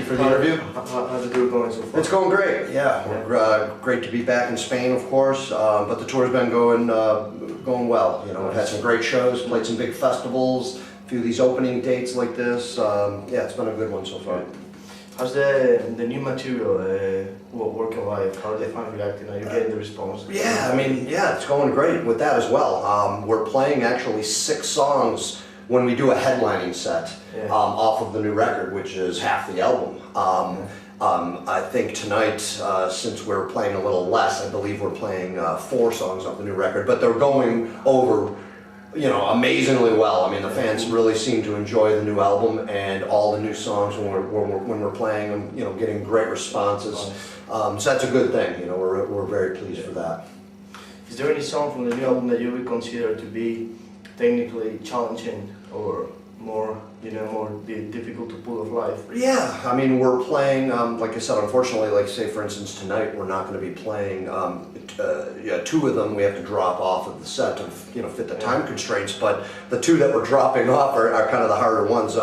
for the interview. How's the tour going so far? It's going great, yeah. We're great to be back in Spain, of course, but the tour's been going well. You know, we've had some great shows, played some big festivals, a few of these opening dates like this. Yeah, it's been a good one so far. How's the new material working live? How are they fans reacting? Are you getting the response? Yeah, I mean, yeah, it's going great with that as well. We're playing actually 6 songs when we do a headlining set off of the new record, which is half the album. I think tonight, since we're playing a little less, I believe we're playing 4 songs off the new record, but they're going over, you know, amazingly well. I mean, the fans really seem to enjoy the new album and all the new songs when we're playing them, you know, getting great responses. So that's a good thing, you know, we're very pleased for that. Is there any song from the new album that you would consider to be technically challenging or more, you know, more difficult to pull off live? Yeah, I mean, we're playing, like I said, unfortunately, like say for instance tonight, we're not going to be playing 2 of them. We have to drop off of the set to, you know, fit the time constraints, but the 2 that we're dropping off are kind of the harder ones.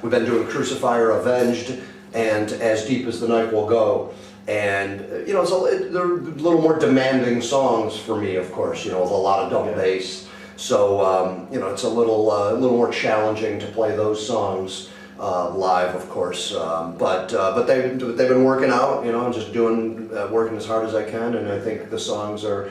We've been doing Crucifier Avenged and As Deep as the Night Will Go. And, you know, they're a little more demanding songs for me, of course, you know, with a lot of double bass. So, you know, it's a little more challenging to play those songs live, of course. But they've been working out, you know, and just working as hard as I can. And I think the songs are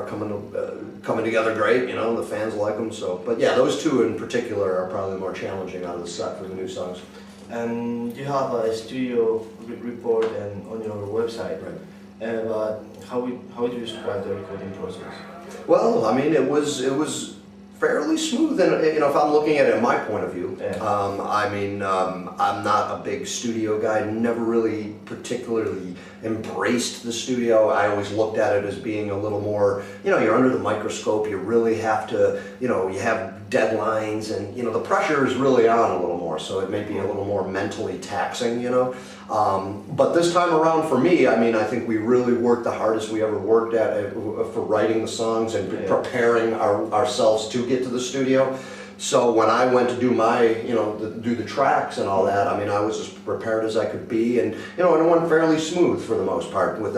coming together great. You know, the fans like them. So, but yeah, those 2 in particular are probably the more challenging out of the set for the new songs. And you have a studio report on your website, right? But how would you describe the recording process? Well, I mean, it was fairly smooth, and you know, if I'm looking at it in my point of view, I mean, I'm not a big studio guy. Never really particularly embraced the studio. I always looked at it as being a little more, you know, you're under the microscope. You really have to, you know, you have deadlines, and you know, the pressure is really on a little more. So it may be a little more mentally taxing, you know. But this time around for me, I mean, I think we really worked the hardest we ever worked at for writing the songs and preparing ourselves to get to the studio. So when I went to do do the tracks and all that, I mean, I was as prepared as I could be, and you know, it went fairly smooth for the most part with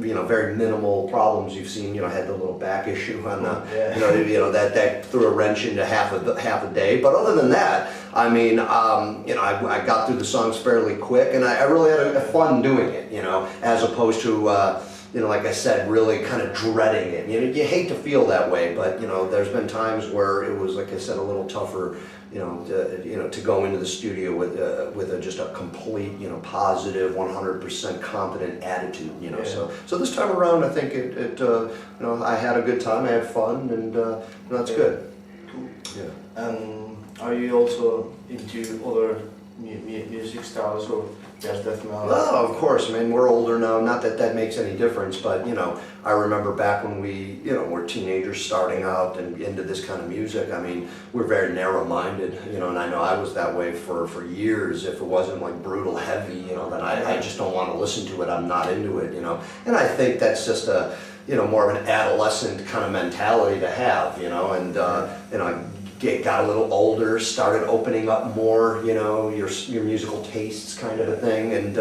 you know, very minimal problems. You've seen, you know, I had the little back issue on you know, that threw a wrench into half a day. But other than that, I mean, you know, I got through the songs fairly quick, and I really had fun doing it, you know, as opposed to you know, like I said, really kind of dreading it. You know, you hate to feel that way, but you know, there's been times where it was, like I said, a little tougher, you know, to go into the studio with just a complete, you know, positive, 100% competent attitude. You know, so this time around, I think you know, I had a good time, I had fun, and you know, that's good. Cool. Yeah. Are you also into other music styles, or just death metal? Oh, of course. I mean, we're older now. Not that that makes any difference, but you know, I remember back when we, you know, were teenagers starting out and into this kind of music. I mean, we're very narrow-minded, you know, and I know I was that way for years. If it wasn't like brutal heavy, you know, then I just don't want to listen to it. I'm not into it, you know. And I think that's just a, you know, more of an adolescent kind of mentality to have, you know, and you know, got a little older, started opening up more, you know, your musical tastes kind of a thing, and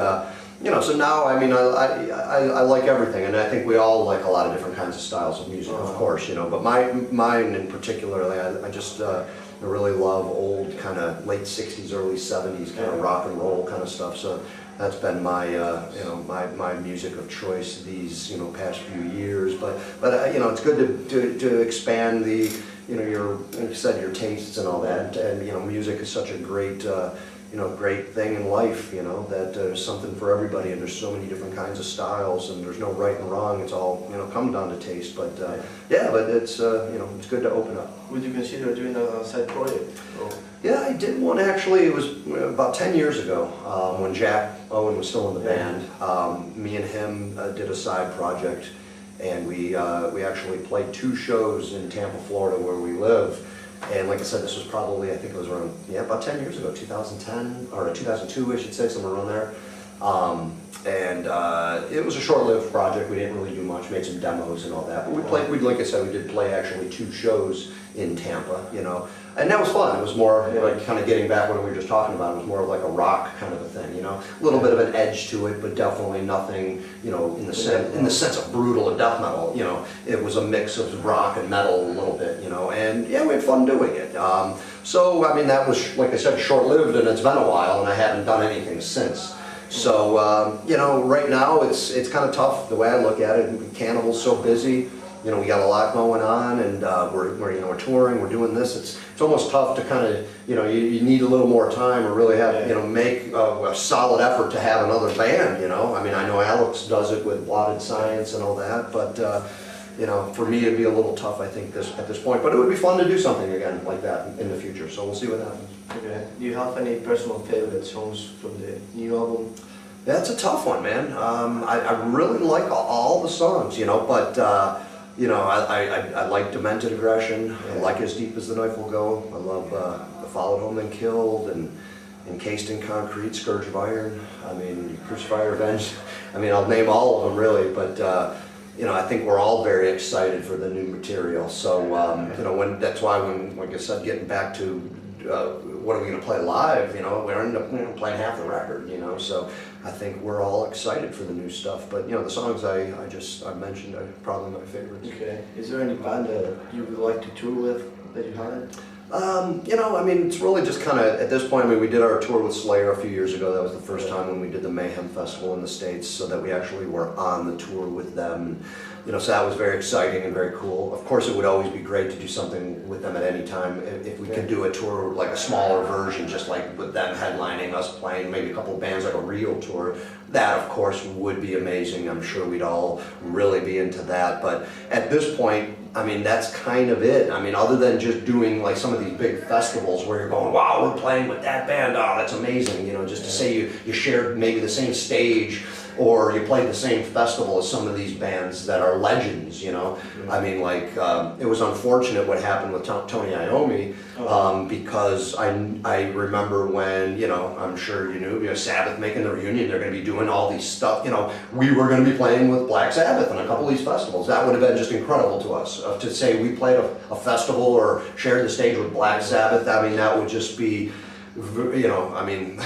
you know, so now, I mean, I like everything, and I think we all like a lot of different kinds of styles of music, of course, you know, but mine in particularly, I just I really love old kind of late 60s, early 70s kind of rock and roll kind of stuff, so that's been my, you know, my music of choice these, you know, past few years, but you know, it's good to expand the, you know, like you said, your tastes and all that, and you know, music is such a great, you know, great thing in life, you know, that there's something for everybody, and there's so many different kinds of styles, and there's no right and wrong. It's all, you know, come down to taste. But yeah, but it's you know, it's good to open up. Would you consider doing a side project? Or? Yeah, I did one actually. It was about 10 years ago when Jack Owen was still in the band. Me and him did a side project. And we actually played 2 shows in Tampa, Florida, where we live. And like I said, this was probably, I think it was around, about 10 years ago, 2010, or 2002, I should say, somewhere around there. And it was a short-lived project. We didn't really do much, made some demos and all that. But we played, like I said, we did play actually 2 shows in Tampa, you know. And that was fun. It was more like kind of getting back what we were just talking about. It was more of like a rock kind of a thing, you know, a little bit of an edge to it, but definitely nothing, you know, in the sense of brutal or death metal. You know, it was a mix of rock and metal a little bit, you know, and yeah, we had fun doing it. So I mean, that was, like I said, short-lived, and it's been a while, and I haven't done anything since. So you know, right now it's kind of tough the way I look at it. Cannibal's so busy. You know, we got a lot going on, and we're touring, we're doing this. It's almost tough to kind of, you know, you need a little more time or really have, you know, make a solid effort to have another band, you know. I mean, I know Alex does it with Blotted Science and all that, but, you know, for me it'd be a little tough, I think, at this point. But it would be fun to do something again like that in the future, so we'll see what happens. Okay. Do you have any personal favorite songs from the new album? That's a tough one, man. I really like all the songs, you know, but you know, I like Demented Aggression. I like As Deep as the Knife Will Go. I love The Followed Home Then Killed, and Encased in Concrete, Scourge of Iron. I mean, Crucify Revenge. I mean, I'll name all of them really, but you know, I think we're all very excited for the new material. So you know, that's why when, like I said, getting back to what are we going to play live, you know, we end up playing half the record, you know, so I think we're all excited for the new stuff. But, you know, the songs I mentioned are probably my favorites. Okay. Is there any band that you would like to tour with that you haven't? You know, I mean, it's really just kind of, at this point, I mean, we did our tour with Slayer a few years ago. That was the first time when we did the Mayhem Festival in the States, so that we actually were on the tour with them. You know, so that was very exciting and very cool. Of course, it would always be great to do something with them at any time. If we could do a tour, like a smaller version, just like with them headlining, us playing, maybe a couple of bands, like a real tour, that of course would be amazing. I'm sure we'd all really be into that. But at this point, I mean, that's kind of it. I mean, other than just doing like some of these big festivals where you're going, wow, we're playing with that band, oh, that's amazing. You know, just to say you shared maybe the same stage, or you played the same festival as some of these bands that are legends, you know. I mean, like, it was unfortunate what happened with Tony Iommi, because I remember when, you know, I'm sure you knew, Sabbath making the reunion, they're going to be doing all these stuff, you know, we were going to be playing with Black Sabbath on a couple of these festivals. That would have been just incredible to us, to say we played a festival or shared the stage with Black Sabbath. I mean, that would just be, you know, I mean,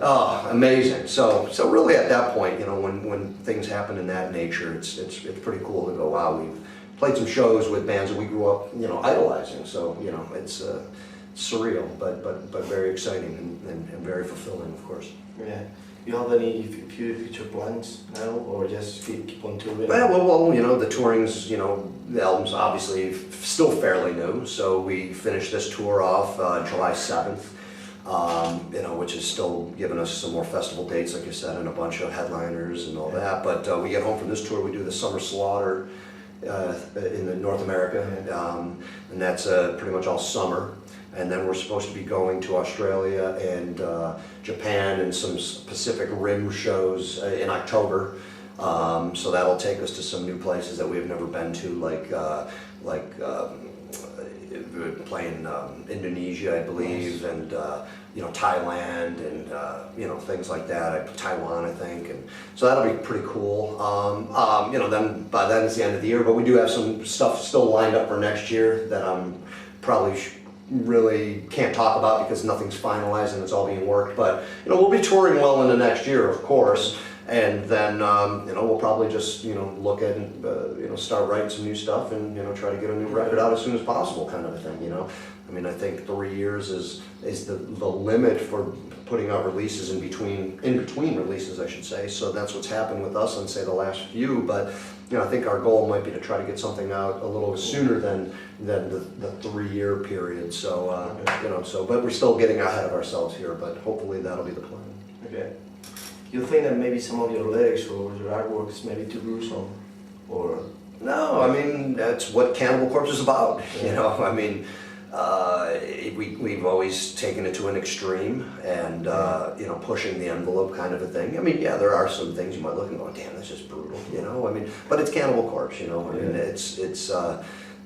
oh, amazing. So really at that point, you know, when things happen in that nature, it's pretty cool to go, wow, we've played some shows with bands that we grew up, you know, idolizing. So, you know, it's surreal, but very exciting and very fulfilling, of course. Yeah. You have any future plans now, or just keep on touring? Well, you know, the touring's, you know, the album's obviously still fairly new, so we finished this tour off July 7th. You know, which is still giving us some more festival dates, like you said, and a bunch of headliners and all that. But we get home from this tour, we do the Summer Slaughter in North America, and that's pretty much all summer. And then we're supposed to be going to Australia and Japan and some Pacific Rim shows in October. So that'll take us to some new places that we have never been to, like playing Indonesia, I believe, nice. And you know, Thailand, and you know, things like that. Taiwan, I think, and so that'll be pretty cool. You know, then by then it's the end of the year, but we do have some stuff still lined up for next year that I'm probably really can't talk about because nothing's finalized and it's all being worked. But you know, we'll be touring well into next year, of course. And then, you know, we'll probably just, you know, look at, you know, start writing some new stuff and, you know, try to get a new record out as soon as possible, kind of a thing, you know. I mean, I think 3 years is the limit for putting out releases in between releases, I should say. So that's what's happened with us on, say, the last few. But, you know, I think our goal might be to try to get something out a little sooner than the 3-year period. So, you know, but we're still getting ahead of ourselves here, but hopefully that'll be the plan. Okay. You think that maybe some of your lyrics or your artwork is maybe too gruesome, or? No, I mean, that's what Cannibal Corpse is about, you know. I mean, we've always taken it to an extreme and, you know, pushing the envelope kind of a thing. I mean, yeah, there are some things you might look and go, damn, that's just brutal, you know. I mean, but it's Cannibal Corpse, you know. I mean,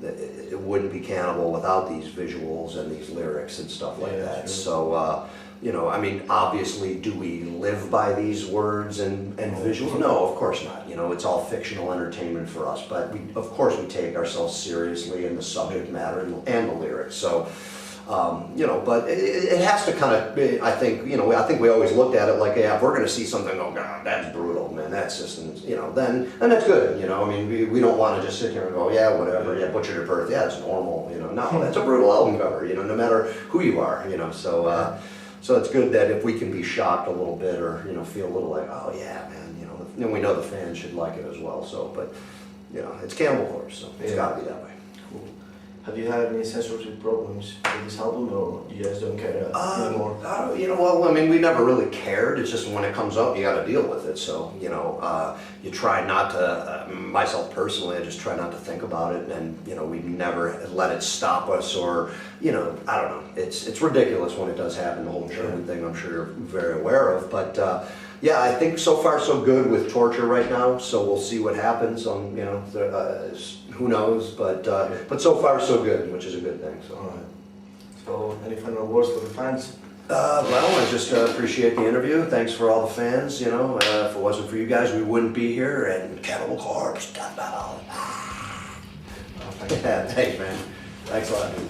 it wouldn't be Cannibal without these visuals and these lyrics and stuff like that. True. So, you know, I mean, obviously, do we live by these words and visuals? No, of course not. You know, it's all fictional entertainment for us. But of course we take ourselves seriously in the subject matter and the lyrics. So, But it has to kind of, I think we always looked at it like, yeah, if we're going to see something, oh God, that's brutal, man, that's just, then that's good, I mean, we don't want to just sit here and go, yeah, whatever, yeah, Butcher to Birth, yeah, it's normal, no, that's a brutal album cover, no matter who you are, so it's good that if we can be shocked a little bit or, feel a little like, oh yeah, man, and we know the fans should like it as well, so, but, it's Cannibal Corpse, so it's got to be that way. Cool. Have you had any censorship problems with this album, or you guys don't care anymore? Well, I mean, we never really cared. It's just when it comes up, you got to deal with it. So, you try not to, myself personally, I just try not to think about it, and, we never let it stop us, or, I don't know. It's ridiculous when it does happen, the whole German thing, I'm sure you're very aware of, but, yeah, I think so far so good with Torture right now, so we'll see what happens on, who knows, but so far so good, which is a good thing. So. All right. So, any final words for the fans? Well, I just appreciate the interview. Thanks for all the fans, if it wasn't for you guys, we wouldn't be here, and Cannibal Corpse, Yeah, thanks, man. Thanks a lot, dude.